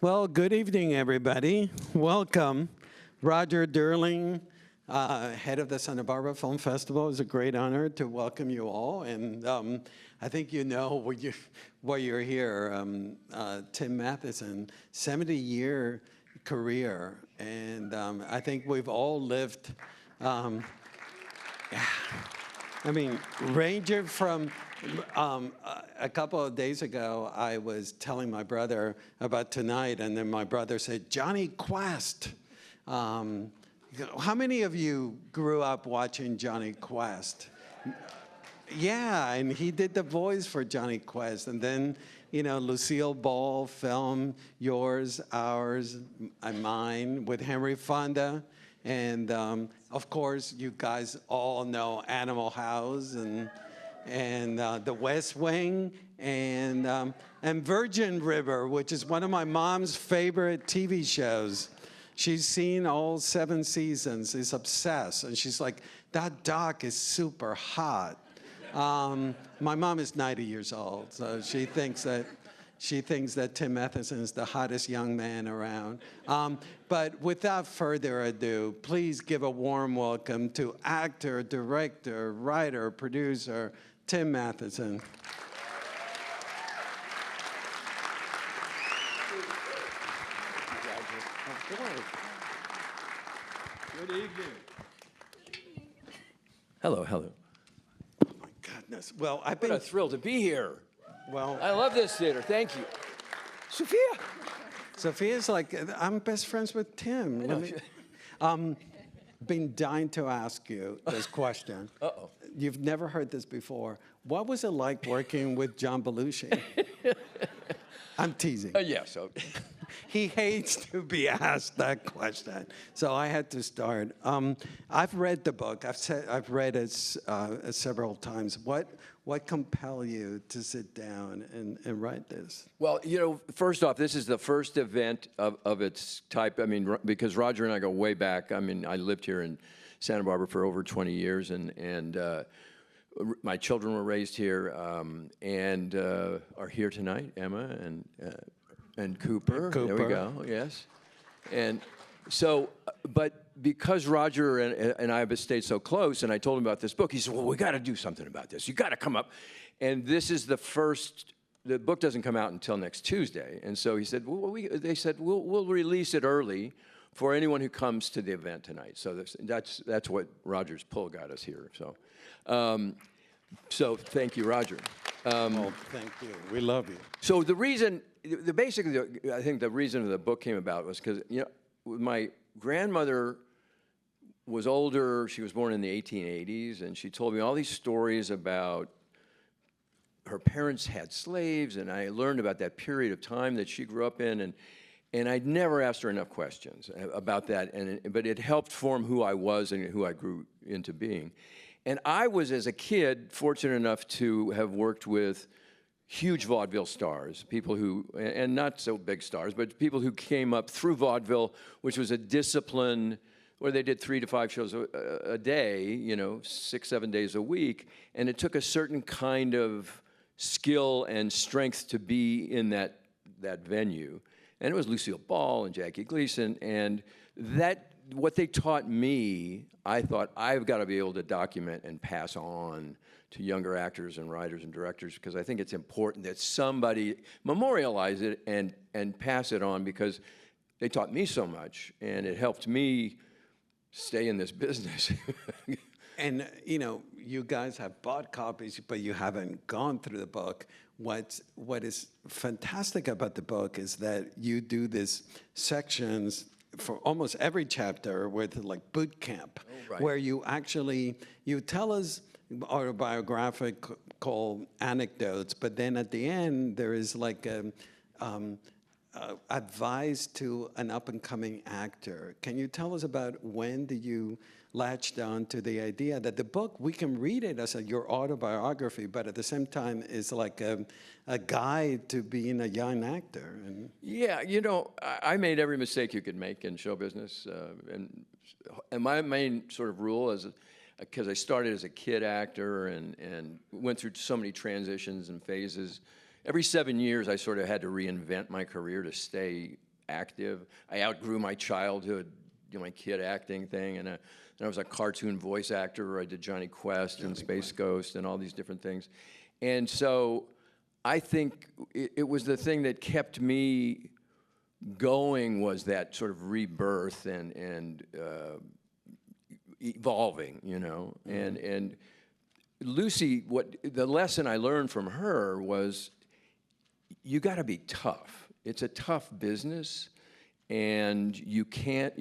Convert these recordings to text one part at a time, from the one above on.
Well, good evening, everybody. Welcome. Roger Durling, head of the Santa Barbara Film Festival. It's a great honor to welcome you all. And I think you know why you're here. Tim Matheson, 70-year career. And I think we've all lived, I mean, ranging from, a couple of days ago, I was telling my brother about tonight, and then my brother said, Johnny Quest. How many of you grew up watching Johnny Quest? Yeah, and he did the voice for Johnny Quest. And then, you know, Lucille Ball film Yours, Ours, and Mine with Henry Fonda. And of course, you guys all know Animal House and The West Wing and Virgin River, which is one of my mom's favorite TV shows. She's seen all 7 seasons, is obsessed, and she's like, that doc is super hot. My mom is 90 years old, so she thinks that Tim Matheson is the hottest young man around. But without further ado, please give a warm welcome to actor, director, writer, producer, Tim Matheson. Good evening. Hello, hello. Oh my goodness. Well, I've been What a thrill to be here. Well, I love this theater. Thank you. Sophia. Sophia's like, I'm best friends with Tim. Been dying to ask you this question. Uh-oh. You've never heard this before. What was it like working with John Belushi? I'm teasing. Yes. Okay. He hates to be asked that question, so I had to start. I've read the book. I've read it several times. What compelled you to sit down and write this? Well, you know, first off, this is the first event of its type. I mean, because Roger and I go way back. I mean, I lived here in Santa Barbara for over 20 years, and my children were raised here and are here tonight, Emma and Cooper. There we go, yes. And so, but because Roger and I have stayed so close, and I told him about this book, he said, well, we got to do something about this. You got to come up. And this is the book doesn't come out until next Tuesday. And so he said, well, they said, we'll release it early for anyone who comes to the event tonight. So that's what Roger's pull got us here. So thank you, Roger. Oh, thank you. We love you. So the reason, basically, I think the reason the book came about was because, you know, my grandmother was older. She was born in the 1880s, and she told me all these stories about her parents had slaves, and I learned about that period of time that she grew up in, and I'd never asked her enough questions about that, but it helped form who I was and who I grew into being. And I was, as a kid, fortunate enough to have worked with huge vaudeville stars, people who, and not so big stars, but people who came up through vaudeville, which was a discipline where they did 3 to 5 shows a day, you know, 6, 7 days a week, and it took a certain kind of skill and strength to be in that venue. And it was Lucille Ball and Jackie Gleason, and what they taught me, I thought I've got to be able to document and pass on to younger actors and writers and directors, because I think it's important that somebody memorialize it and pass it on, because they taught me so much, and it helped me stay in this business. And, you know, you guys have bought copies, but you haven't gone through the book. What is fantastic about the book is that you do these sections for almost every chapter with like boot camp, right, where you tell us autobiographical anecdotes, but then at the end there is like advice to an up-and-coming actor. Can you tell us about when did you latched on to the idea that the book, we can read it as your autobiography, but at the same time is like a guide to being a young actor? And yeah, you know, I made every mistake you could make in show business, and my main sort of rule is, because I started as a kid actor and went through so many transitions and phases, every 7 years I sort of had to reinvent my career to stay active. I outgrew my childhood, my kid acting thing, and I was a cartoon voice actor. I did Johnny Quest and Space Ghost and all these different things. And so I think it was the thing that kept me going, was that sort of rebirth and evolving, And Lucy, the lesson I learned from her was, you got to be tough. It's a tough business, and you can't.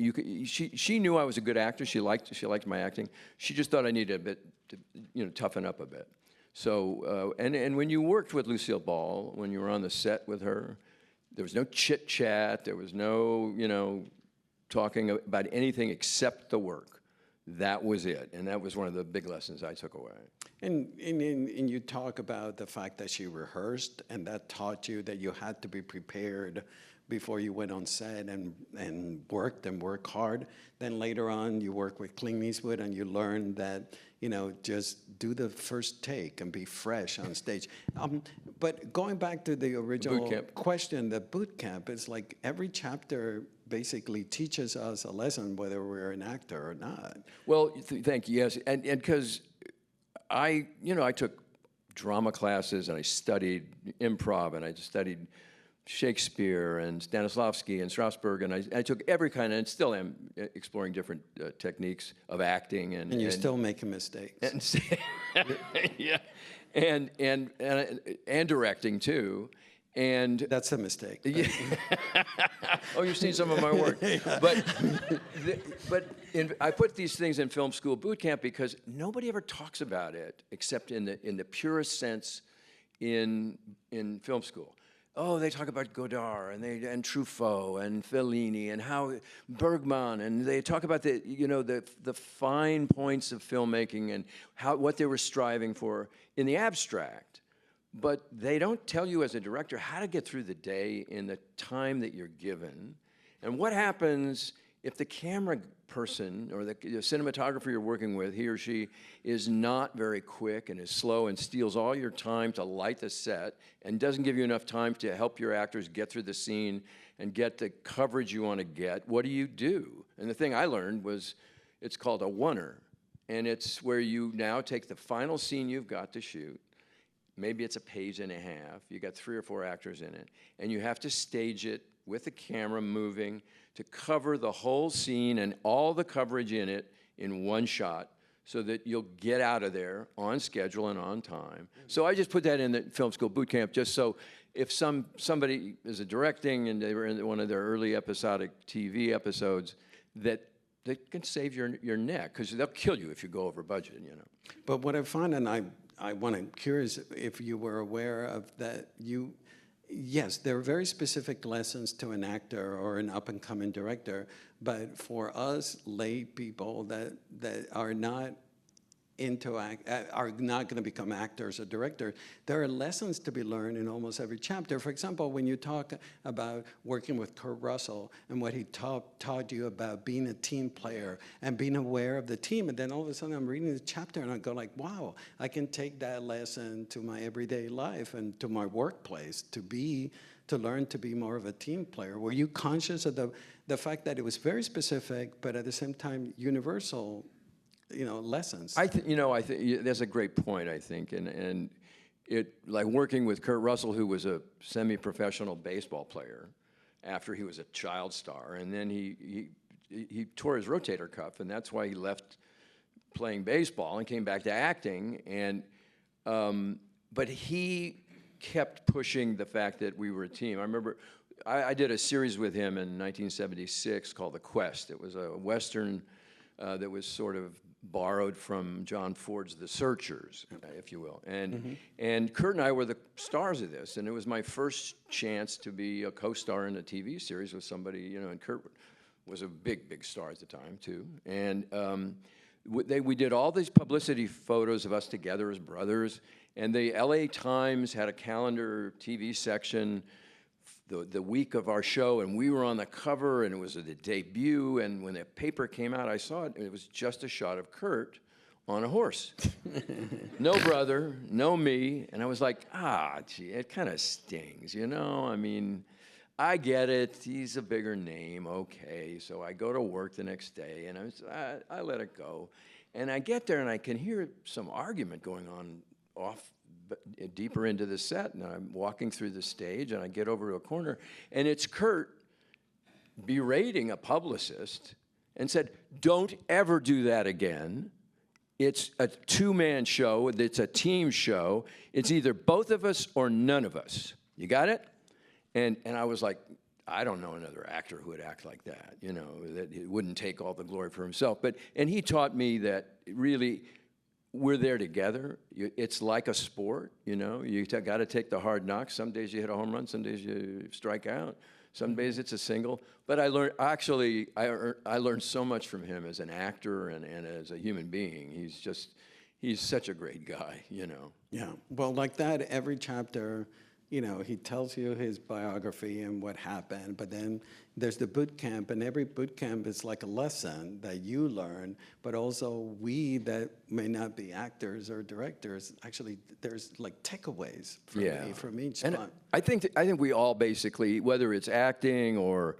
She knew I was a good actor. She liked my acting. She just thought I needed a bit to, toughen up a bit. So and when you worked with Lucille Ball, when you were on the set with her, there was no chit chat. There was no talking about anything except the work. That was it, and that was one of the big lessons I took away. And you talk about the fact that she rehearsed, and that taught you that you had to be prepared before you went on set and work hard. Then later on, you work with Clint Eastwood, and you learn that, just do the first take and be fresh on stage. But going back to the original question, the boot camp is like every chapter basically teaches us a lesson, whether we're an actor or not. Well, thank you. Yes, and because I took drama classes, and I studied improv, and I studied Shakespeare and Stanislavski and Strasberg, and I took every kind, and still am exploring different techniques of acting. And you're still making mistakes. Yeah, and directing too. And that's a mistake. Yeah. Oh, you've seen some of my work. Yeah. But I put these things in film school boot camp because nobody ever talks about it except in the purest sense in film school. Oh, they talk about Godard and Truffaut and Fellini and how Bergman, and they talk about the fine points of filmmaking and what they were striving for in the abstract. But they don't tell you as a director how to get through the day in the time that you're given. And what happens if the camera person or the cinematographer you're working with, he or she, is not very quick and is slow and steals all your time to light the set and doesn't give you enough time to help your actors get through the scene and get the coverage you want to get? What do you do? And the thing I learned was, it's called a oneer. And it's where you now take the final scene you've got to shoot. Maybe it's a page and a half. You got 3 or 4 actors in it, and you have to stage it with the camera moving to cover the whole scene and all the coverage in it in one shot, so that you'll get out of there on schedule and on time. So I just put that in the film school boot camp, just so if somebody is directing and they were in one of their early episodic TV episodes, that they can save your neck, because they'll kill you if you go over budget. But what I found, and I'm curious if you were aware of that, yes, there are very specific lessons to an actor or an up-and-coming director, but for us lay people that are not are not going to become actors or directors, there are lessons to be learned in almost every chapter. For example, when you talk about working with Kurt Russell and what he taught you about being a team player and being aware of the team, and then all of a sudden I'm reading the chapter and I go like, wow, I can take that lesson to my everyday life and to my workplace to learn to be more of a team player. Were you conscious of the fact that it was very specific, but at the same time universal, lessons? I think that's a great point. I think, and it, like working with Kurt Russell, who was a semi-professional baseball player after he was a child star, and then he tore his rotator cuff, and that's why he left playing baseball and came back to acting. And but he kept pushing the fact that we were a team. I remember I did a series with him in 1976 called The Quest. It was a Western that was sort of borrowed from John Ford's The Searchers, if you will. And Kurt and I were the stars of this, and it was my first chance to be a co-star in a TV series with somebody, and Kurt was a big star at the time, too. And we did all these publicity photos of us together as brothers, and the LA Times had a calendar TV section the week of our show, and we were on the cover, and it was the debut, and when the paper came out, I saw it, and it was just a shot of Kurt on a horse. No brother, no me, and I was like, gee, it kind of stings, I mean, I get it. He's a bigger name. Okay. So I go to work the next day, and I let it go. And I get there, and I can hear some argument going on deeper into the set. And I'm walking through the stage, and I get over to a corner, and it's Kurt berating a publicist and said, "Don't ever do that again. It's a two-man show. It's a team show. It's either both of us or none of us. You got it?" And I was like, I don't know another actor who would act like that, you know, that he wouldn't take all the glory for himself. And he taught me that really we're there together. It's like a sport, you know. You got to take the hard knocks. Some days you hit a home run. Some days you strike out. Some days it's a single. But I learned so much from him as an actor and as a human being. He's such a great guy, you know. Yeah. Well, like that, every chapter, you know, he tells you his biography and what happened, but then there's the boot camp, and every boot camp is like a lesson that you learn, but also we that may not be actors or directors, actually there's like takeaways from each spot. I think we all basically, whether it's acting or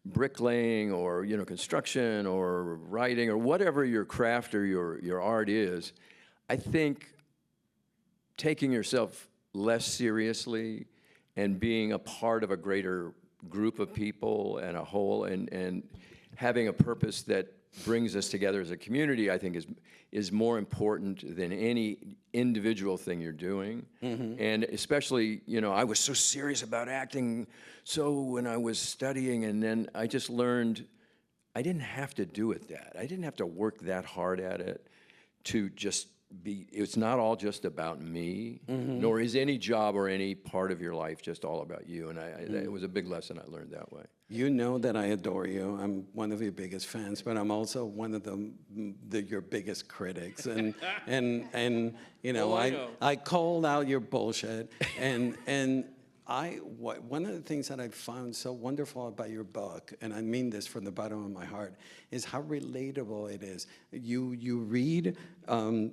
bricklaying or, you know, construction or writing or whatever your craft or your art is, I think taking yourself less seriously and being a part of a greater group of people and a whole and having a purpose that brings us together as a community, I think is more important than any individual thing you're doing. And especially, you know, I was so serious about acting when I was studying, and then I just learned I didn't have to do it that. I didn't have to work that hard at it to just it's not all just about me, nor is any job or any part of your life just all about you. And it was a big lesson I learned that way. You know that I adore you. I'm one of your biggest fans, but I'm also one of your biggest critics. And you know, I called out your bullshit. And one of the things that I found so wonderful about your book, and I mean this from the bottom of my heart, is how relatable it is. You read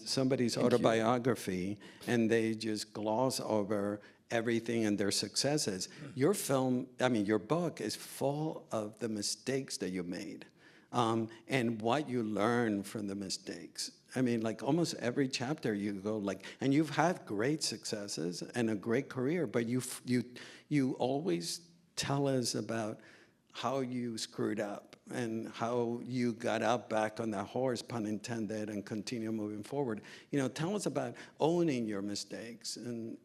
somebody's autobiography, and they just gloss over everything and their successes. Your book is full of the mistakes that you made, and what you learn from the mistakes. I mean, like almost every chapter you go like, and you've had great successes and a great career, but you always tell us about how you screwed up and how you got out back on that horse, pun intended, and continue moving forward. You know, tell us about owning your mistakes and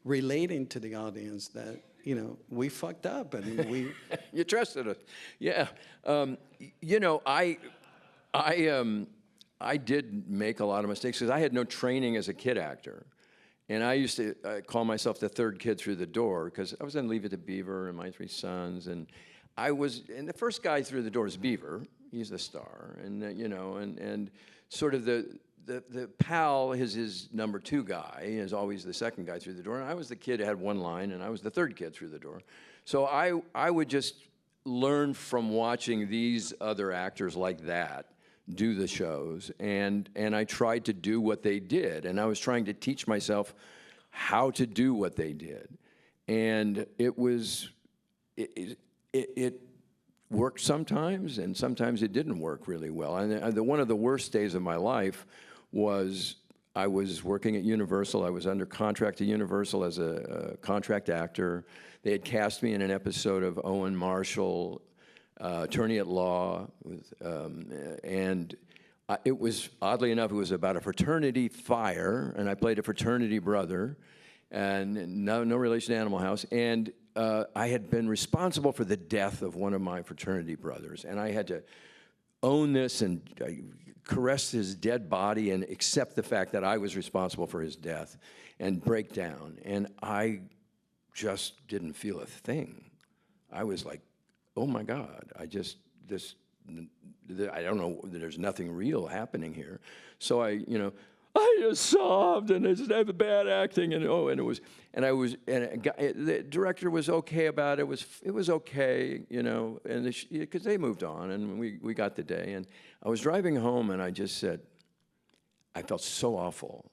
relating to the audience that, you know, we fucked up and we... You trusted us. Yeah. You know, I did make a lot of mistakes because I had no training as a kid actor. And I used to call myself the third kid through the door because I was in Leave It to Beaver and My Three Sons. And the first guy through the door is Beaver. He's the star. And, you know, and sort of the pal is his number two guy, is always the second guy through the door. And I was the kid who had one line, and I was the third kid through the door. So I would just learn from watching these other actors like that do the shows, and I tried to do what they did, and I was trying to teach myself how to do what they did, and it worked sometimes, and sometimes it didn't work really well. And one of the worst days of my life was I was working at Universal. I was under contract to Universal as a contract actor. They had cast me in an episode of Owen Marshall, Attorney at Law, it was, oddly enough, it was about a fraternity fire, and I played a fraternity brother, and no relation to Animal House, and I had been responsible for the death of one of my fraternity brothers, and I had to own this and caress his dead body and accept the fact that I was responsible for his death and break down, and I just didn't feel a thing. I was like, oh my God, I don't know, there's nothing real happening here. So I just sobbed, and I just had the bad acting, and the director was okay about it. It was okay, you know, and because they moved on, and we got the day, and I was driving home, and I just said, I felt so awful.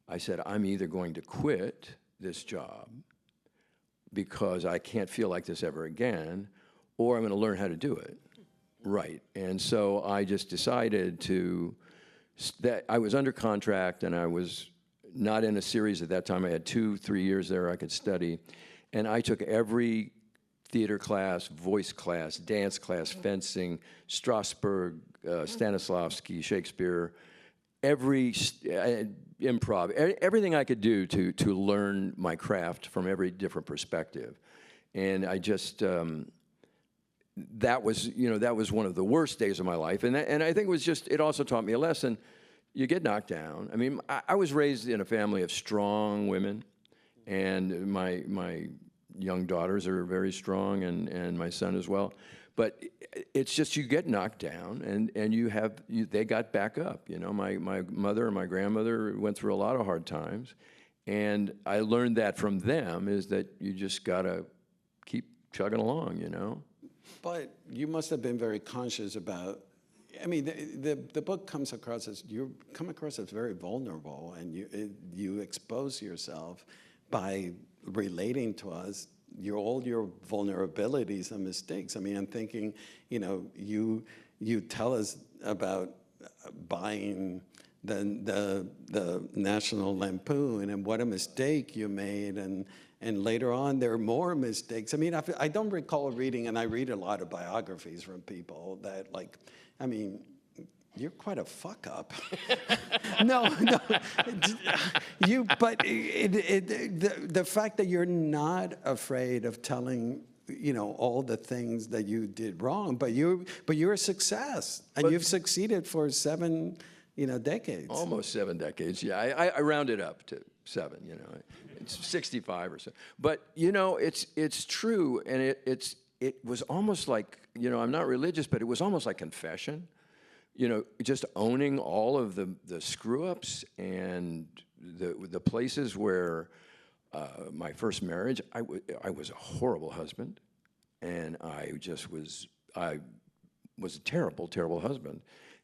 I said, I'm either going to quit this job, because I can't feel like this ever again, or I'm going to learn how to do it right. And so I just decided that I was under contract, and I was not in a series at that time. I had 2-3 years there I could study, and I took every theater class, voice class, dance class, fencing, Strasberg, Stanislavski, Shakespeare, every improv, everything I could do to learn my craft from every different perspective. And I just, that was one of the worst days of my life. And I think it also taught me a lesson. You get knocked down. I mean, I was raised in a family of strong women, and my young daughters are very strong, and my son as well. But it's just, you get knocked down, and they got back up. You know, my mother and my grandmother went through a lot of hard times, and I learned that from them, is that you just gotta keep chugging along, you know. But you must have been very conscious about. I mean, the book comes across as very vulnerable, and you expose yourself by relating to us all your vulnerabilities and mistakes. I mean, I'm thinking, you know, you tell us about buying the National Lampoon and what a mistake you made, and later on there are more mistakes. I mean, I don't recall reading, and I read a lot of biographies from people that, like, I mean, you're quite a fuck up. No, but the fact that you're not afraid of telling, you know, all the things that you did wrong, but you're a success, and you've succeeded for 7, decades. Almost 7 decades. Yeah, I rounded up to 7. You know, it's 65 or so. But you know, it's true, and it was almost like, you know, I'm not religious, but it was almost like confession. You know, just owning all of the screw-ups and the places where my first marriage, I was a horrible husband, and I was a terrible, terrible husband,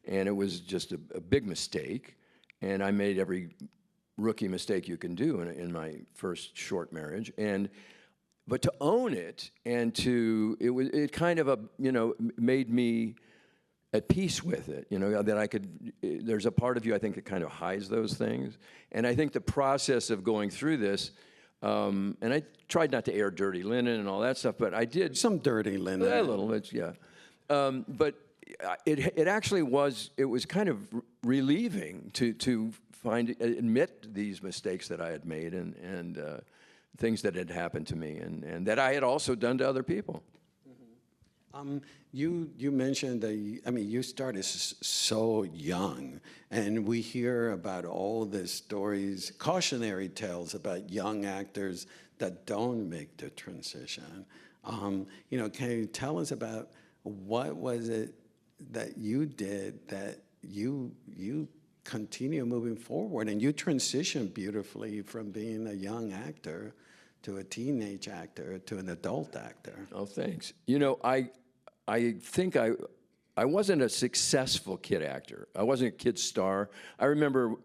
and it was just a big mistake, and I made every rookie mistake you can do in my first short marriage, but to own it, and it kind of made me at peace with it, you know, that I could, there's a part of you, I think, that kind of hides those things. And I think the process of going through this, and I tried not to air dirty linen and all that stuff, but I did. Some dirty linen. A little, yeah. But it actually was, it was kind of relieving to admit these mistakes that I had made, and things that had happened to me, and that I had also done to other people. You mentioned that, you started so young, and we hear about all the stories, cautionary tales about young actors that don't make the transition. Can you tell us about what was it that you did that you continue moving forward, and you transitioned beautifully from being a young actor to a teenage actor to an adult actor? Oh, thanks. You know, I think I wasn't a successful kid actor. I wasn't a kid star. I remember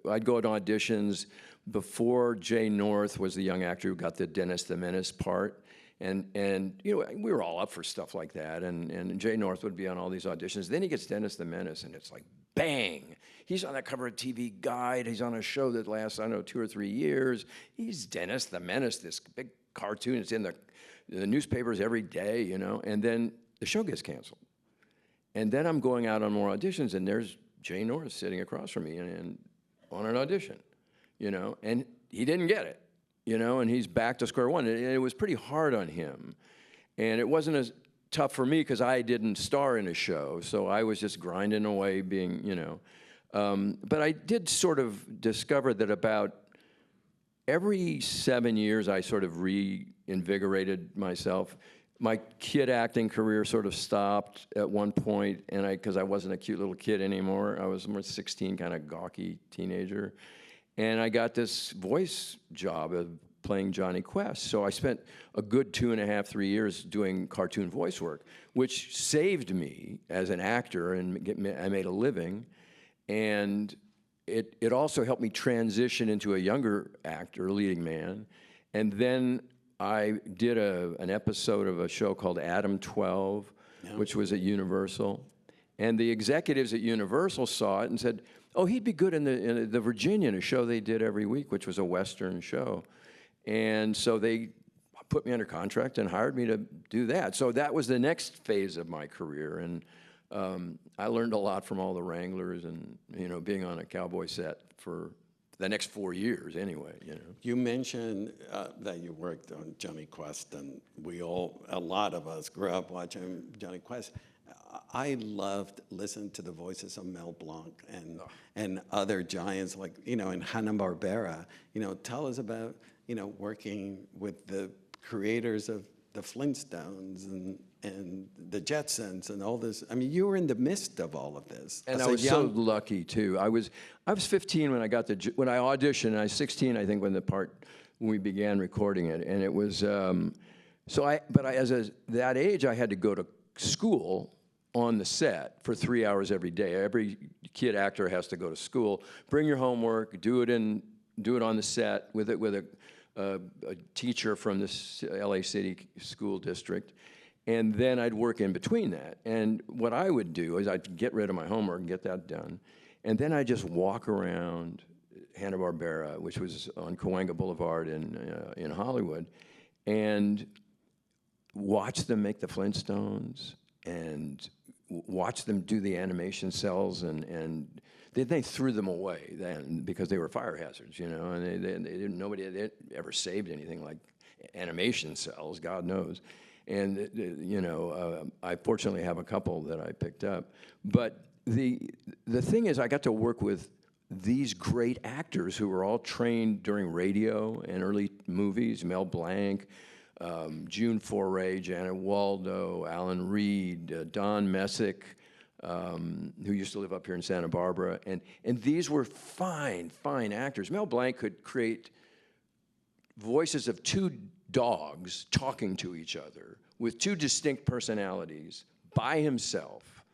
I'd go to auditions before Jay North was the young actor who got the Dennis the Menace part. And you know, we were all up for stuff like that. And Jay North would be on all these auditions. Then he gets Dennis the Menace, and it's like, bang. He's on the cover of TV Guide. He's on a show that lasts, I don't know, 2 or 3 years. He's Dennis the Menace, this big cartoon. It's in the newspapers every day, you know, and then the show gets canceled. And then I'm going out on more auditions, and there's Jay North sitting across from me and on an audition, you know, and he didn't get it, you know, and he's back to square one. And it was pretty hard on him. And it wasn't as tough for me because I didn't star in a show, so I was just grinding away being, you know. But I did sort of discover that about every 7 years, I sort of reinvigorated myself. My kid acting career sort of stopped at one point, and because I wasn't a cute little kid anymore. I was more 16, kind of gawky teenager. And I got this voice job of playing Johnny Quest. So I spent a good 2.5, 3 years doing cartoon voice work, which saved me as an actor, and I made a living. And it also helped me transition into a younger actor, leading man. And then I did an episode of a show called Adam 12, which was at Universal. And the executives at Universal saw it and said, oh, he'd be good in the Virginian, a show they did every week, which was a Western show. And so they put me under contract and hired me to do that. So that was the next phase of my career. And I learned a lot from all the Wranglers and, being on a cowboy set for the next 4 years anyway, You mentioned that you worked on Johnny Quest, and a lot of us grew up watching Johnny Quest. I loved listening to the voices of Mel Blanc and other giants like, in Hanna-Barbera. Tell us about, working with the creators of the Flintstones and the Jetsons and all this. I mean, you were in the midst of all of this. And I was so lucky too. I was 15 when I auditioned. And I was 16, I think, when we began recording it. And it was that age, I had to go to school on the set for 3 hours every day. Every kid actor has to go to school, bring your homework, do it on the set with a teacher from the LA City School District. And then I'd work in between that. And what I would do is I'd get rid of my homework and get that done. And then I'd just walk around Hanna-Barbera, which was on Cahuenga Boulevard in Hollywood, and watch them make the Flintstones and watch them do the animation cells. And they threw them away then because they were fire hazards, and nobody had ever saved anything like animation cells, God knows. And, I fortunately have a couple that I picked up. But the thing is, I got to work with these great actors who were all trained during radio and early movies, Mel Blanc, June Foray, Janet Waldo, Alan Reed, Don Messick, who used to live up here in Santa Barbara. And these were fine actors. Mel Blanc could create voices of two dogs talking to each other with two distinct personalities by himself.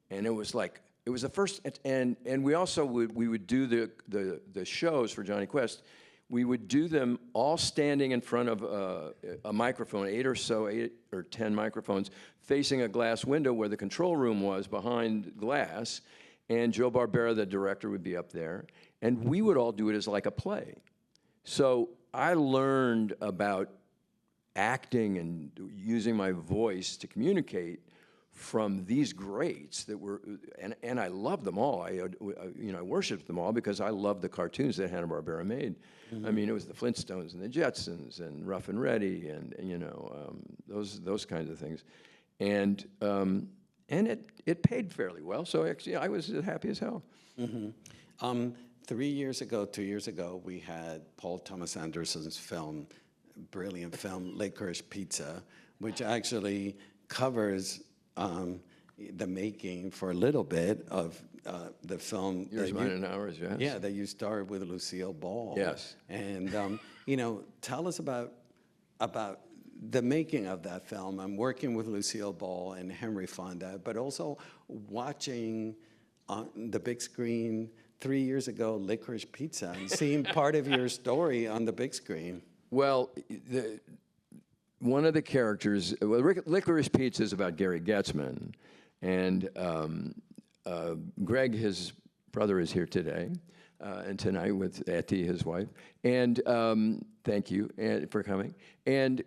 And it was the first, and we also would do the shows for Johnny Quest. We would do them all standing in front of a microphone, 8 or 10 microphones, facing a glass window where the control room was behind glass, and Joe Barbera, the director, would be up there, and we would all do it as like a play. So I learned about acting and using my voice to communicate from these greats that were, and I loved them all. I worshipped them all because I loved the cartoons that Hanna-Barbera made. Mm-hmm. I mean, it was the Flintstones and the Jetsons and Rough and Ready and those kinds of things, and it paid fairly well. So actually, I was happy as hell. Mm-hmm. 2 years ago, we had Paul Thomas Anderson's brilliant film, Licorice Pizza, which actually covers the making for a little bit of the film. Yours, Mine, and Ours, yes. Yeah, that you starred with Lucille Ball. Yes. And, tell us about the making of that film. I'm working with Lucille Ball and Henry Fonda, but also watching on the big screen 3 years ago, Licorice Pizza, and seeing part of your story on the big screen. Well, one of the characters, Licorice Pizza is about Gary Getzman, and Greg, his brother, is here today and tonight with Etty, his wife, and thank you for coming. And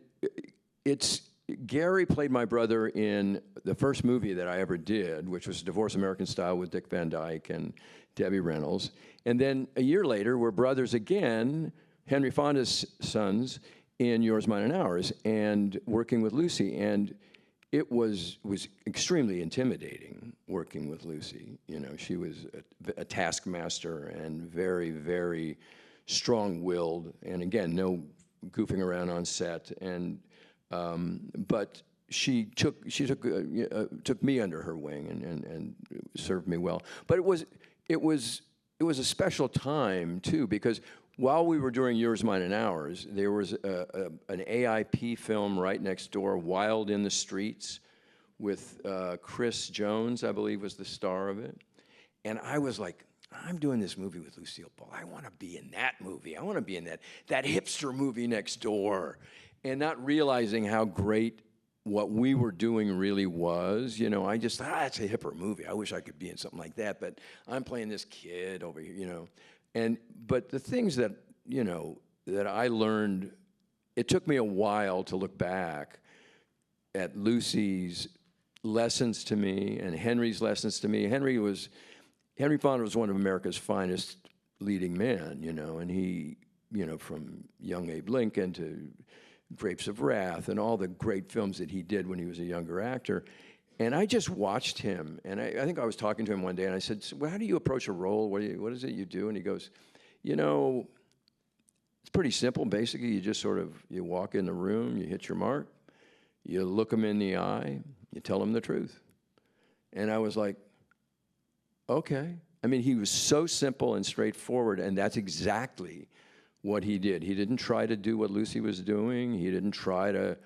Gary played my brother in the first movie that I ever did, which was Divorce American Style with Dick Van Dyke and Debbie Reynolds. And then a year later, we're brothers again, Henry Fonda's sons, in Yours, Mine, and Ours, and working with Lucy. And it was extremely intimidating working with Lucy. She was a taskmaster and very, very strong-willed. And again, no goofing around on set. And but she took me under her wing and served me well. But it was a special time too, because while we were doing Yours, Mine, and Ours, there was an AIP film right next door, Wild in the Streets, with Chris Jones, I believe, was the star of it. And I was like, I'm doing this movie with Lucille Ball. I want to be in that movie. I want to be in that hipster movie next door. and not realizing how great what we were doing really was. You know, I just thought, it's a hipper movie. I wish I could be in something like that, but I'm playing this kid over here, you know. But the things that, you know, that I learned, it took me a while to look back at Lucy's lessons to me and Henry's lessons to me. Henry Fonda was one of America's finest leading men, you know, and he, you know, from young Abe Lincoln to Grapes of Wrath and all the great films that he did when he was a younger actor. And I just watched him, and I think I was talking to him one day, and I said, so, well, how do you approach a role? What is it you do? And he goes, you know, it's pretty simple. Basically, you just sort of, you walk in the room, you hit your mark, you look them in the eye, you tell them the truth. And I was like, okay. I mean, he was so simple and straightforward, and that's exactly what he did. He didn't try to do what Lucy was doing. He didn't try to,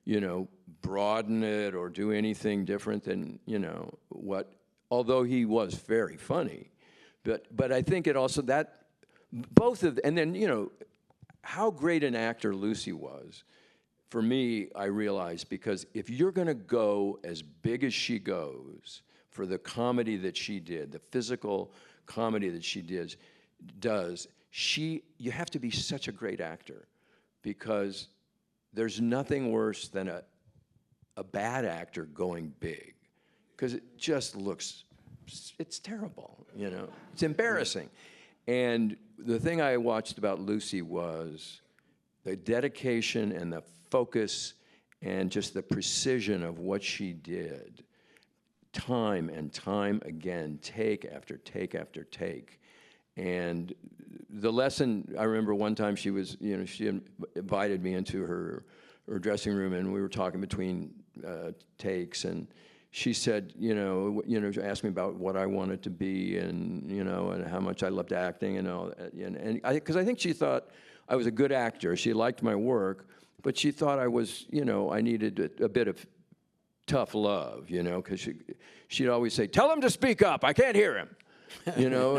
you know, broaden it or do anything different than, you know, what, although he was very funny. But I think it also, that, both of, and then, you know, how great an actor Lucy was, for me, I realized, because if you're going to go as big as she goes for the comedy that she did, the physical comedy that she does, you have to be such a great actor, because there's nothing worse than a bad actor going big, because it just looks, it's terrible, you know, it's embarrassing. And the thing I watched about Lucy was the dedication and the focus and just the precision of what she did, time and time again, take after take after take. And the lesson, I remember one time she was, you know, she invited me into her dressing room, and we were talking between takes, and she said, asked me about what I wanted to be, and, you know, and how much I loved acting and all that. And because I think she thought I was a good actor. She liked my work, but she thought I was, you know, I needed a bit of tough love, you know, because she'd always say, tell him to speak up, I can't hear him, you know.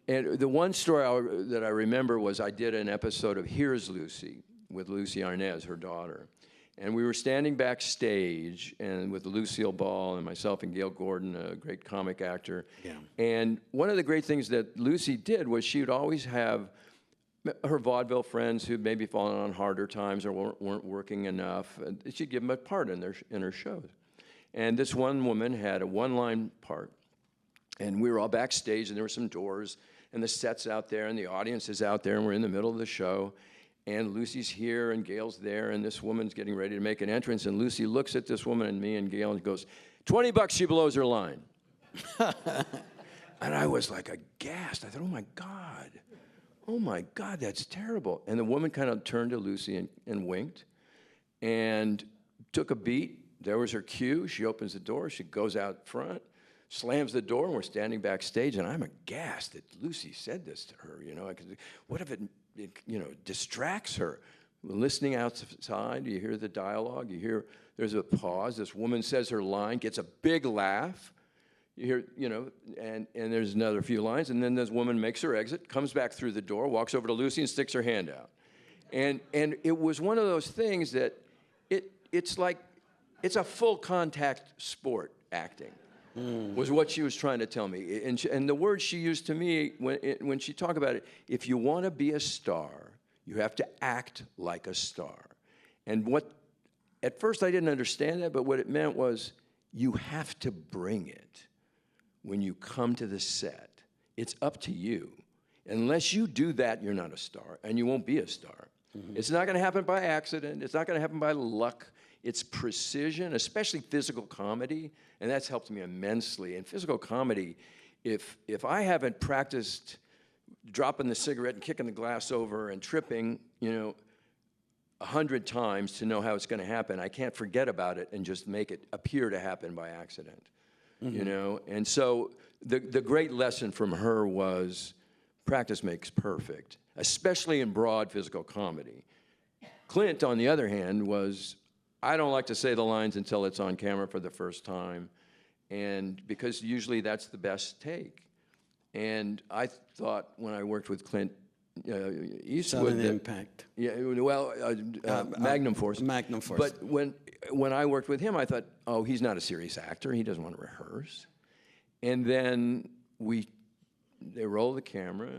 And the one story that I remember was I did an episode of Here's Lucy with Lucy Arnaz, her daughter. And we were standing backstage and with Lucille Ball and myself and Gail Gordon, a great comic actor. Yeah. And one of the great things that Lucy did was she would always have her vaudeville friends who'd maybe fallen on harder times or weren't working enough. And she'd give them a part in her shows. And this one woman had a one-line part. And we were all backstage, and there were some doors, and the set's out there, and the audience is out there, and we're in the middle of the show. And Lucy's here, and Gail's there, and this woman's getting ready to make an entrance. And Lucy looks at this woman and me and Gail and goes, $20, she blows her line. And I was like aghast. I thought, oh my God, that's terrible. And the woman kind of turned to Lucy and winked and took a beat. There was her cue. She opens the door. She goes out front, slams the door, and we're standing backstage. And I'm aghast that Lucy said this to her. You know, what if it you know, distracts her? Listening outside, you hear the dialogue. You hear there's a pause. This woman says her line, gets a big laugh. You hear, you know, and there's another few lines, and then this woman makes her exit, comes back through the door, walks over to Lucy and sticks her hand out. And it was one of those things that it's like, it's a full contact sport, acting, was what she was trying to tell me. And the word she used to me when she talked about it, if you want to be a star, you have to act like a star. And at first I didn't understand that, but what it meant was you have to bring it. When you come to the set, it's up to you. Unless you do that, you're not a star, and you won't be a star. Mm-hmm. It's not going to happen by accident. It's not going to happen by luck. It's precision, especially physical comedy, and that's helped me immensely. In physical comedy, if I haven't practiced dropping the cigarette and kicking the glass over and tripping, you know, 100 times to know how it's going to happen, I can't forget about it and just make it appear to happen by accident. Mm-hmm. You know, and so the great lesson from her was practice makes perfect, especially in broad physical comedy. Clint, on the other hand, was, I don't like to say the lines until it's on camera for the first time, and because usually that's the best take. And I thought when I worked with Clint Eastwood. Sudden Impact. Yeah, well, Magnum Force. Magnum Force. But when I worked with him, I thought, oh, he's not a serious actor. He doesn't want to rehearse. And then they rolled the camera,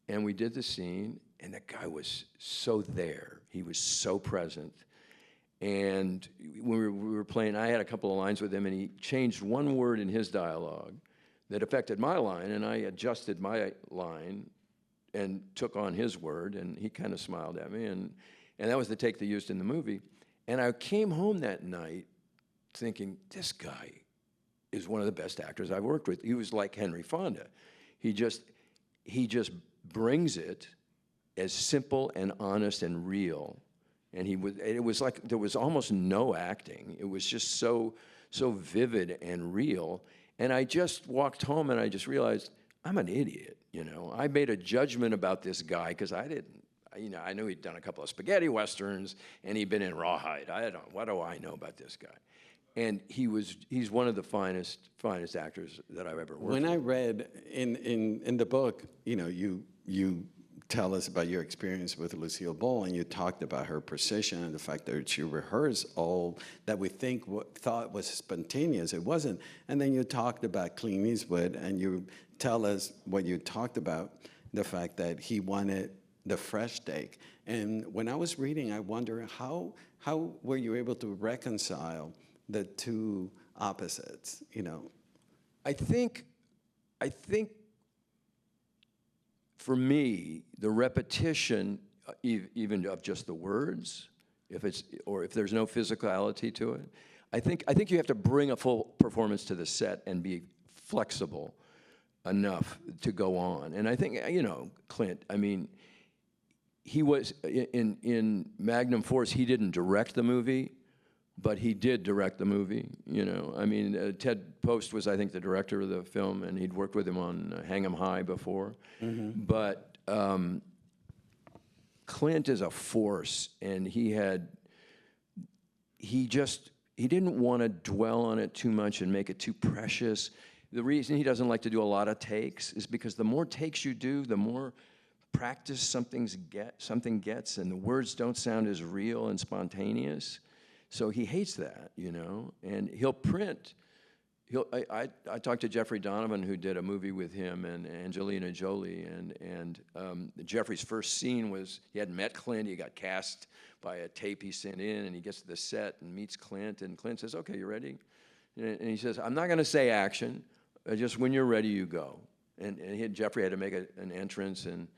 and we did the scene, and that guy was so there. He was so present. And when we were playing, I had a couple of lines with him, and he changed one word in his dialogue that affected my line, and I adjusted my line and took on his word, and he kind of smiled at me, and that was the take they used in the movie. And I came home that night thinking, this guy is one of the best actors I've worked with. He was like Henry Fonda. He just brings it as simple and honest and real. And it was like there was almost no acting. It was just so vivid and real. And I just walked home and I just realized I'm an idiot, you know. I made a judgment about this guy because I didn't, you know, I knew he'd done a couple of spaghetti westerns and he'd been in Rawhide. What do I know about this guy? And he's one of the finest actors that I've ever worked with. When I read in the book, you know, you tell us about your experience with Lucille Ball, and you talked about her precision and the fact that she rehearsed all that we thought was spontaneous. It wasn't. And then you talked about Clint Eastwood, and you tell us what you talked about, the fact that he wanted the fresh take. And when I was reading, I wonder how were you able to reconcile the two opposites, you know? I think for me, the repetition, even of just the words, if there's no physicality to it, I think you have to bring a full performance to the set and be flexible enough to go on. And I think, you know, Clint, I mean, he was in Magnum Force. He didn't direct the movie, but he did direct the movie. You know, I mean, Ted Post was, I think, the director of the film, and he'd worked with him on Hang 'Em High before. Mm-hmm. But Clint is a force, and he didn't want to dwell on it too much and make it too precious. The reason he doesn't like to do a lot of takes is because the more takes you do, the more practice something gets, and the words don't sound as real and spontaneous. So he hates that, you know, and he'll print. I talked to Jeffrey Donovan, who did a movie with him and Angelina Jolie, and Jeffrey's first scene was he hadn't met Clint. He got cast by a tape he sent in, and he gets to the set and meets Clint, and Clint says, "Okay, you ready?" And he says, "I'm not going to say action. Just when you're ready, you go." And Jeffrey had to make an entrance, and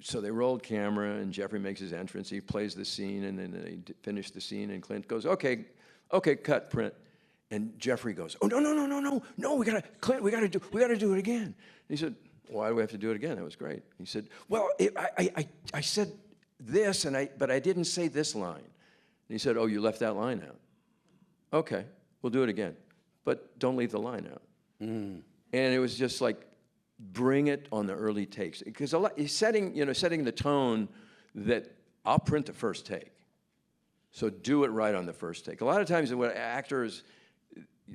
so they rolled camera, and Jeffrey makes his entrance. He plays the scene, and then they finish the scene, and Clint goes, okay, cut, print. And Jeffrey goes, "Oh, no, we gotta do it again." And he said, "Why do we have to do it again? That was great." He said, "Well, I said this, but I didn't say this line." And he said, "Oh, you left that line out. Okay, we'll do it again, but don't leave the line out." Mm. And it was just like, bring it on the early takes, because he's setting the tone that I'll print the first take. So do it right on the first take. A lot of times, what actors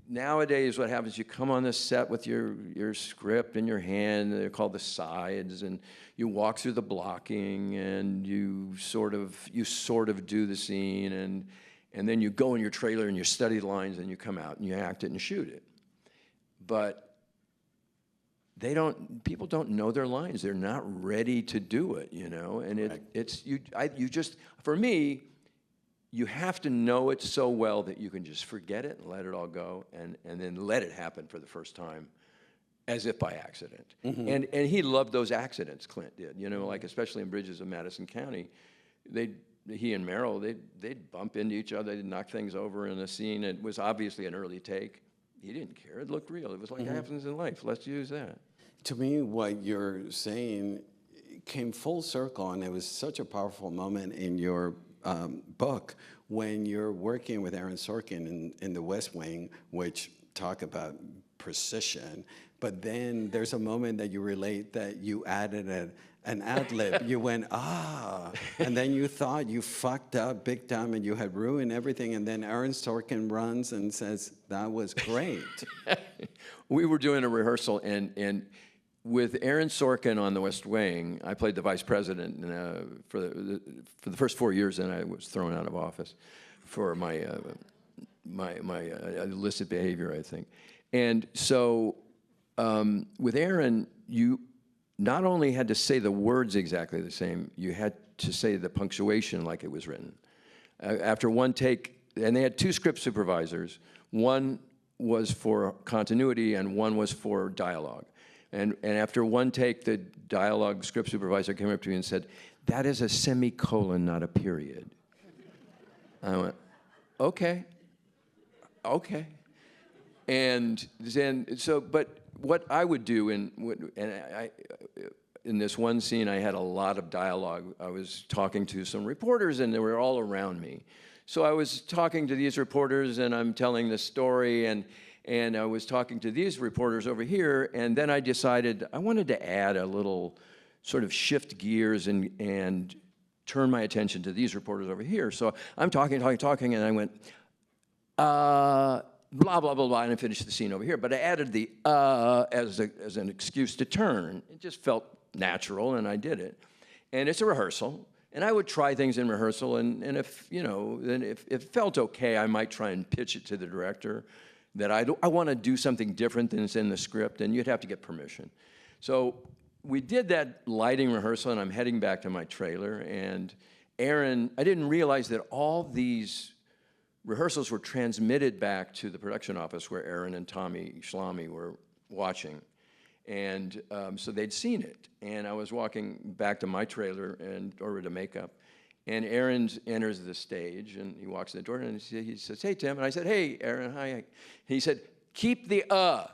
nowadays, what happens? You come on the set with your script in your hand. They're called the sides, and you walk through the blocking, and you sort of do the scene, and then you go in your trailer and you study the lines, and you come out and you act it and shoot it. But people don't know their lines. They're not ready to do it, you know. And for me, you have to know it so well that you can just forget it and let it all go, and then let it happen for the first time, as if by accident. Mm-hmm. And he loved those accidents, Clint did. You know, like especially in Bridges of Madison County, he and Meryl, they'd bump into each other, they'd knock things over in a scene. It was obviously an early take. He didn't care. It looked real. It was like it happens in life. Let's use that. To me, what you're saying came full circle, and it was such a powerful moment in your book when you're working with Aaron Sorkin in The West Wing, which talk about precision. But then there's a moment that you relate that you added an ad-lib. You went, and then you thought you fucked up big time and you had ruined everything. And then Aaron Sorkin runs and says, "That was great." We were doing a rehearsal, and with Aaron Sorkin on The West Wing, I played the vice president for the first 4 years, and I was thrown out of office for my illicit behavior, I think. And so with Aaron, you not only had to say the words exactly the same, you had to say the punctuation like it was written. After one take, and they had 2 script supervisors. One was for continuity and one was for dialogue. And after one take, the dialogue script supervisor came up to me and said, "That is a semicolon, not a period." I went, okay. And then, so, but what I would do, in this one scene, I had a lot of dialogue. I was talking to some reporters, and they were all around me. So I was talking to these reporters, and I'm telling the story, and I was talking to these reporters over here, and then I decided I wanted to add a little sort of shift gears and turn my attention to these reporters over here. So I'm talking, and I went, blah, blah, blah, blah, and I finished the scene over here. But I added the as an excuse to turn. It just felt natural, and I did it. And it's a rehearsal. And I would try things in rehearsal, and if, you know, then if it felt okay, I might try and pitch it to the director that I want to do something different than is in the script, and you'd have to get permission. So we did that lighting rehearsal, and I'm heading back to my trailer, and Aaron, I didn't realize that all these rehearsals were transmitted back to the production office where Aaron and Tommy Schlamme were watching. And so they'd seen it. And I was walking back to my trailer and over to makeup. And Aaron enters the stage, and he walks in the door, and he says, "Hey, Tim." And I said, "Hey, Aaron, hi." He said, "Keep the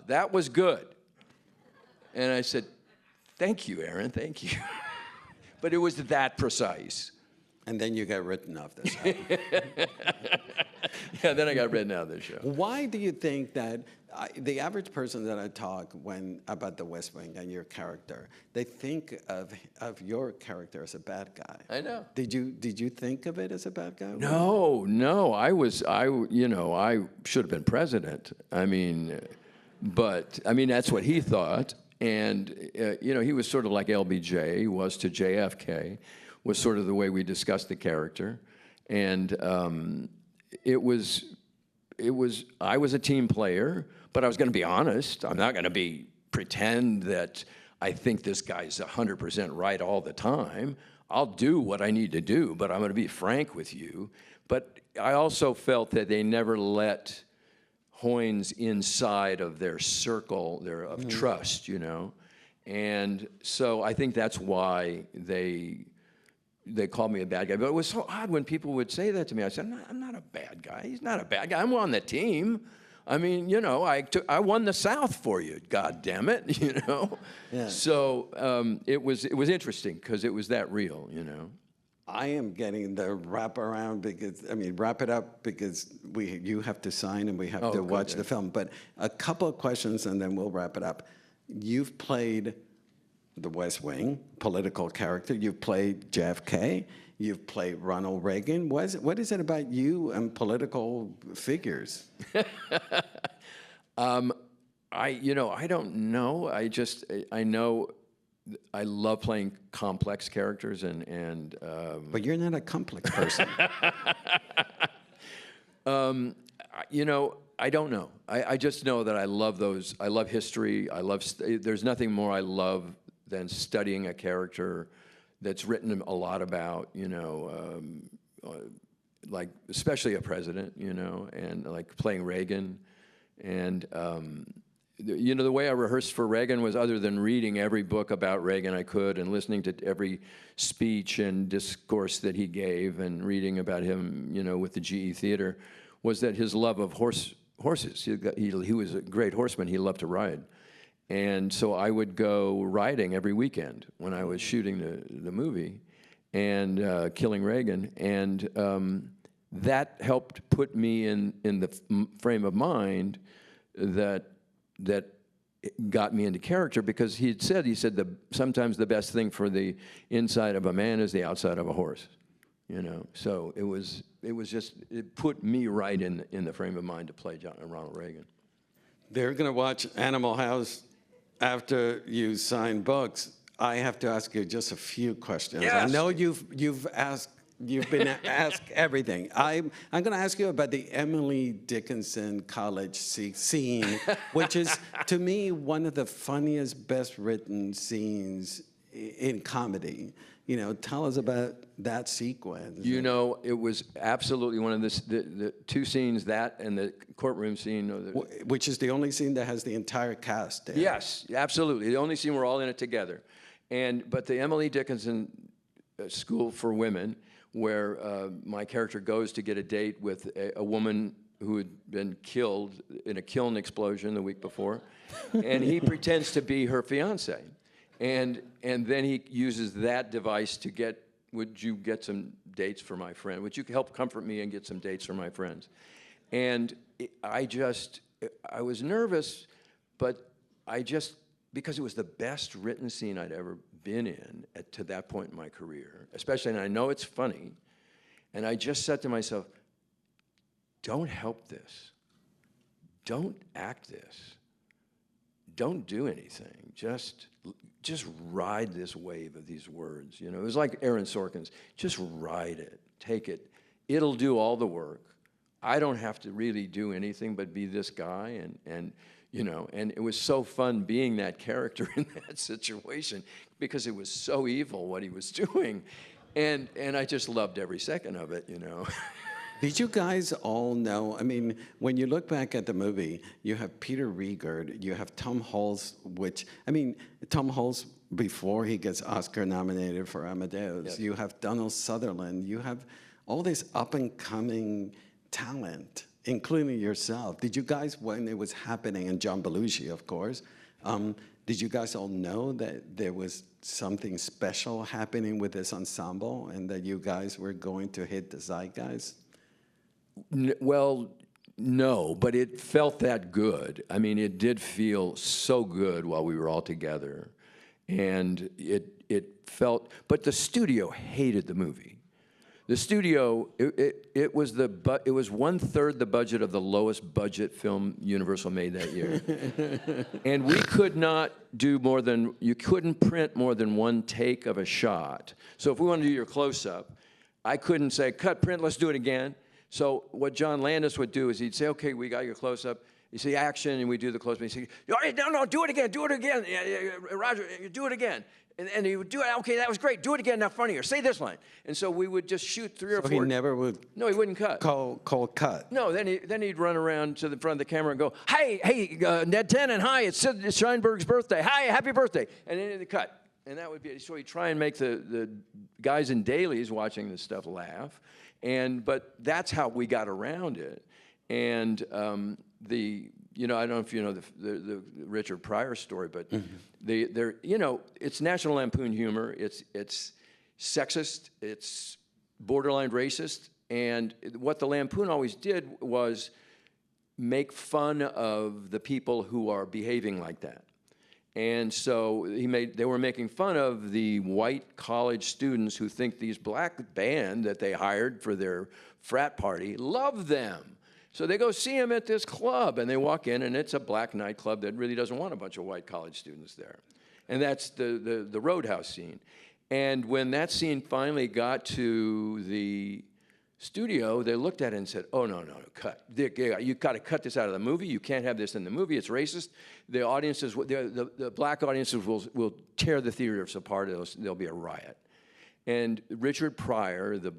that was good." And I said, "Thank you, Aaron, thank you." But it was that precise. And then you got written off the show. Yeah, then I got written out of the show. Why do you think that the average person that I talk about The West Wing and your character, they think of your character as a bad guy? I know. Did you think of it as a bad guy? No. I should have been president. I mean, that's what he thought. And, he was sort of like LBJ, he was to JFK, was sort of the way we discussed the character. And I was a team player, but I was going to be honest. I'm not going to pretend that I think this guy's 100% right all the time. I'll do what I need to do, but I'm going to be frank with you. But I also felt that they never let Hoynes inside of their circle of trust, And so I think that's why they called me a bad guy. But it was so odd when people would say that to me. I said, I'm not a bad guy. He's not a bad guy. I'm on the team. I mean, I won the South for you, God damn it, Yeah. So it was interesting because it was that real, I am getting the wrap it up because you have to sign and we have to watch the film. But a couple of questions and then we'll wrap it up. You've played The West Wing, political character. You've played JFK. You've played Ronald Reagan. What is it about you and political figures? I don't know. I know I love playing complex characters and But you're not a complex person. I don't know. I just know that I love those. I love history. There's nothing more I love than studying a character that's written a lot about, like especially a president, and like playing Reagan. And, the way I rehearsed for Reagan was, other than reading every book about Reagan I could and listening to every speech and discourse that he gave and reading about him, with the GE Theater, was that his love of horses. He was a great horseman. He loved to ride. And so I would go riding every weekend when I was shooting the movie and Killing Reagan. And that helped put me in the frame of mind that got me into character, because he said sometimes the best thing for the inside of a man is the outside of a horse. So it put me right in the frame of mind to play Ronald Reagan. They're going to watch Animal House after you sign books, I have to ask you just a few questions. I Yes. know you've been asked everything. I'm going to ask you about the Emily Dickinson college scene, which is to me one of the funniest, best written scenes in comedy. You know, tell us about that sequence. You know, it was absolutely one of the two scenes, that and the courtroom scene. Which is the only scene that has the entire cast there. Yes, absolutely. The only scene we're all in it together. But the Emily Dickinson School for Women, where my character goes to get a date with a woman who had been killed in a kiln explosion the week before, and he pretends to be her fiance. And then he uses that device to get, would you get some dates for my friend? Would you help comfort me and get some dates for my friends? And I was nervous, but because it was the best written scene I'd ever been in to that point in my career, especially, and I know it's funny, and I just said to myself, don't help this. Don't act this. Don't do anything. Just ride this wave of these words. You know, it was like Aaron Sorkin's. Just ride it. Take it. It'll do all the work. I don't have to really do anything but be this guy, and you know, and it was so fun being that character in that situation because it was so evil what he was doing, and I just loved every second of it, you know. Did you guys all know? I mean, when you look back at the movie, you have Peter Riegert, you have Tom Hulce, Tom Hulce before he gets Oscar nominated for Amadeus. Yep. You have Donald Sutherland. You have all this up and coming talent, including yourself. Did you guys, when it was happening, and John Belushi, of course, did you guys all know that there was something special happening with this ensemble and that you guys were going to hit the zeitgeist? Well, no, but it felt that good. I mean, it did feel so good while we were all together. And it felt, but the studio hated the movie. The studio, it was 1/3 the budget of the lowest budget film Universal made that year. And we could not do more than, you couldn't print more than one take of a shot. So if we wanted to do your close-up, I couldn't say, cut, print, let's do it again. So what John Landis would do is he'd say, okay, we got your close-up. You see action, and we do the close-up. He'd say, no, do it again, Roger, do it again. And he would do it, okay, that was great, do it again, now funnier, say this line. And so we would just shoot 3 or 4. So he never would No, he wouldn't cut. call cut. No, then he'd run around to the front of the camera and go, hey, Ned Tennant, hi, it's Sid Sheinberg's birthday. Hi, happy birthday. And then he'd cut. And that would be, so he'd try and make the guys in dailies watching this stuff laugh. But that's how we got around it. And I don't know if you know the Richard Pryor story, but it's National Lampoon humor. It's sexist. It's borderline racist. And what the Lampoon always did was make fun of the people who are behaving like that. And so they were making fun of the white college students who think these black band that they hired for their frat party love them. So they go see him at this club, and they walk in, and it's a black nightclub that really doesn't want a bunch of white college students there. And that's the Roadhouse scene. And when that scene finally got to the studio, they looked at it and said, oh, no, cut. You got to cut this out of the movie. You can't have this in the movie. It's racist. The audiences, the black audiences will tear the theaters apart. There'll be a riot. And Richard Pryor, the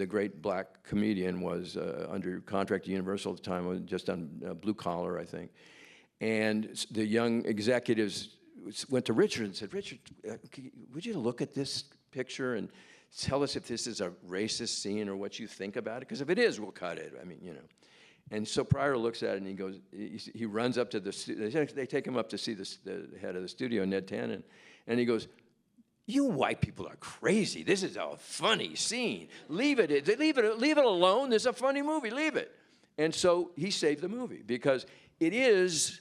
great black comedian, was under contract to Universal at the time, just on Blue Collar, I think. And the young executives went to Richard and said, Richard, would you look at this picture and tell us if this is a racist scene or what you think about it? Because if it is, we'll cut it. I mean, you know. And so Pryor looks at it and he goes, he runs up to they take him up to see the head of the studio, Ned Tennant, and he goes, you white people are crazy. This is a funny scene. Leave it alone. This is a funny movie. Leave it. And so he saved the movie because it is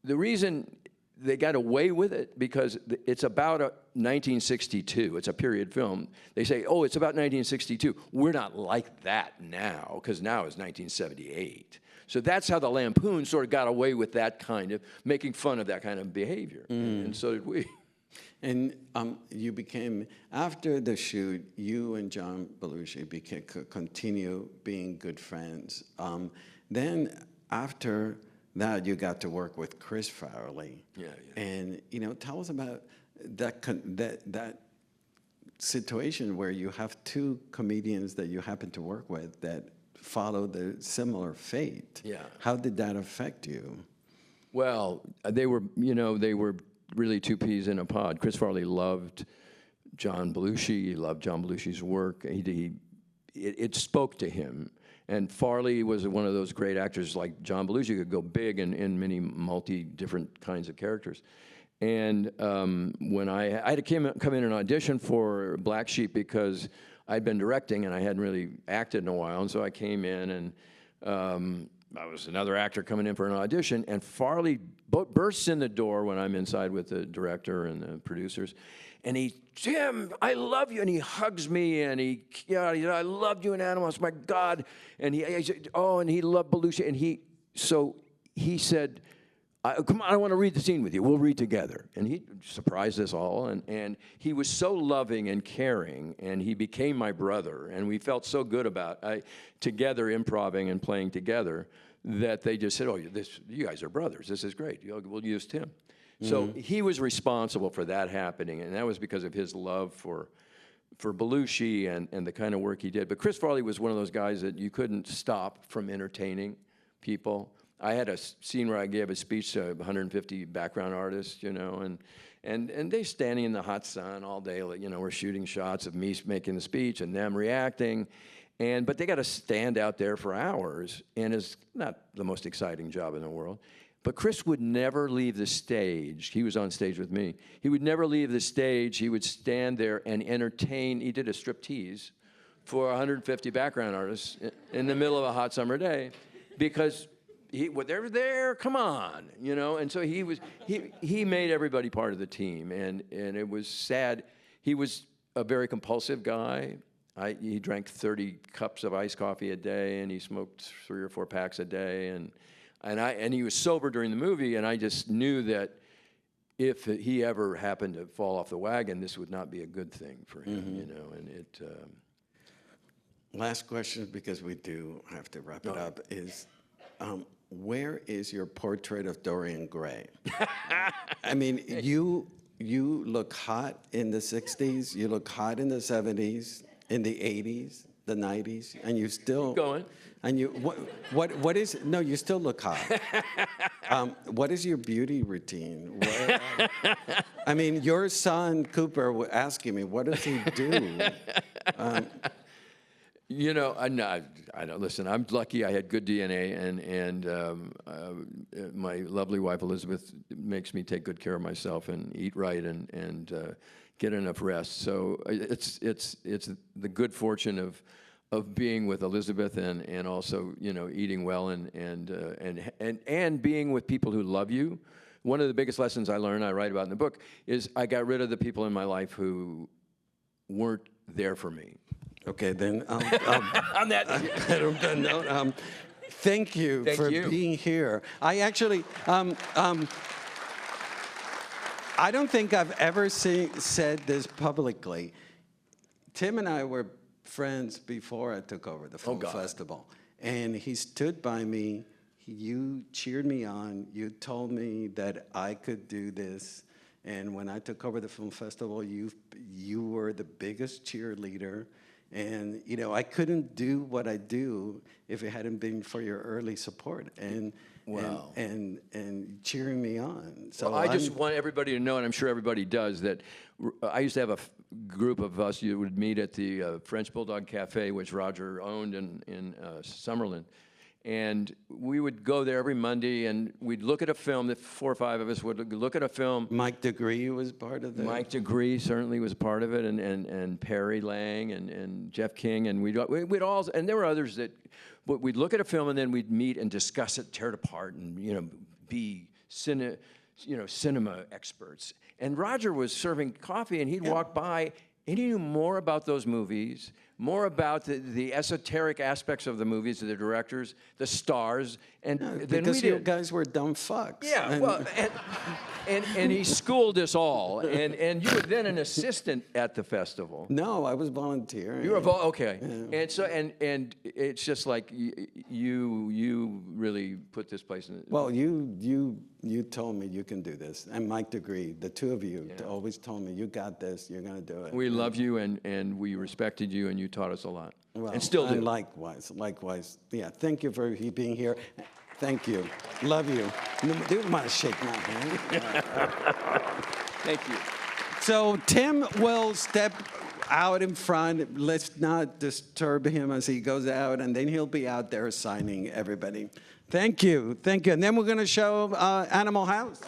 the reason they got away with it because it's about 1962. It's a period film. They say, oh, it's about 1962. We're not like that now, because now it's 1978. So that's how the Lampoon sort of got away with that kind of, making fun of that kind of behavior. And so did we. And you became, after the shoot, you and John Belushi continue being good friends. Then after that, you got to work with Chris Farley. Yeah. And, tell us about that situation where you have two comedians that you happen to work with that follow the similar fate. Yeah. How did that affect you? Well, they were really two peas in a pod. Chris Farley loved John Belushi. He loved John Belushi's work. It spoke to him. And Farley was one of those great actors, like John Belushi could go big in many different kinds of characters. And when I had to come in and audition for Black Sheep because I'd been directing and I hadn't really acted in a while, and so I came in and I was another actor coming in for an audition, and Farley bursts in the door when I'm inside with the director and the producers, and Jim, I love you, and he hugs me, and I loved you in Animals, my God, and he said, oh, and he loved Belushi, and he said, come on, I want to read the scene with you. We'll read together. And he surprised us all, and he was so loving and caring, and he became my brother, and we felt so good about together improvising and playing together that they just said, oh, you guys are brothers. This is great. We'll use Tim. So he was responsible for that happening, and that was because of his love for Belushi and the kind of work he did. But Chris Farley was one of those guys that you couldn't stop from entertaining people. I had a scene where I gave a speech to 150 background artists, and they standing in the hot sun all day, we're shooting shots of me making the speech and them reacting, but they got to stand out there for hours, and it's not the most exciting job in the world. But Chris would never leave the stage. He was on stage with me. He would never leave the stage. He would stand there and entertain. He did a striptease for 150 background artists in the middle of a hot summer day because they're there, come on, and so he made everybody part of the team, and it was sad. He was a very compulsive guy. He drank 30 cups of iced coffee a day, and he smoked 3 or 4 packs a day, and he was sober during the movie, and I just knew that if he ever happened to fall off the wagon, this would not be a good thing for him, and it. Last question, because we do have to wrap it up, is where is your portrait of Dorian Gray? I mean, you look hot in the 60s, you look hot in the 70s, in the 80s, the 90s, and you still... Keep going. And you, what is, no, you still look hot. What is your beauty routine? I mean, your son, Cooper, was asking me, what does he do? I don't listen. I'm lucky. I had good DNA, and my lovely wife Elizabeth makes me take good care of myself and eat right and get enough rest. So it's the good fortune of being with Elizabeth and also eating well and being with people who love you. One of the biggest lessons I learned, I write about in the book, is I got rid of the people in my life who weren't there for me. Okay, then On that note, thank you for being here. I actually, I don't think I've ever said this publicly. Tim and I were friends before I took over the film festival, and he stood by me. You cheered me on. You told me that I could do this. And when I took over the film festival, you were the biggest cheerleader. And I couldn't do what I do if it hadn't been for your early support and cheering me on. So I just want everybody to know, and I'm sure everybody does, that I used to have a group of us. You would meet at the French Bulldog Cafe, which Roger owned in Summerlin. And we would go there every Monday, and we'd look at a film. The 4 or 5 of us would look at a film. Mike DeGree was part of it. Mike DeGree certainly was part of it, and Perry Lang and Jeff King, and we'd all, and there were others that, but we'd look at a film, and then we'd meet and discuss it, tear it apart, and be cinema experts. And Roger was serving coffee, and he'd walk by, and he knew more about those movies, more about the esoteric aspects of the movies, of the directors, the stars, and than we Because did. you guys were dumb fucks. Yeah, And- well, and he schooled us all. And you were then an assistant at the festival. No, I was volunteering. You were okay. And so and it's just like you really put this place in. Well, you told me you can do this, and Mike DeGree, the two of you, always told me you got this. You're going to do it. We love you, and we respected you, and you taught us a lot, Well, and still do. And likewise. Yeah, thank you for being here. Thank you. Love you. Do you want to shake my hand? Thank you. So Tim will step out in front. Let's not disturb him as he goes out, and then he'll be out there signing everybody. Thank you. And then we're going to show Animal House.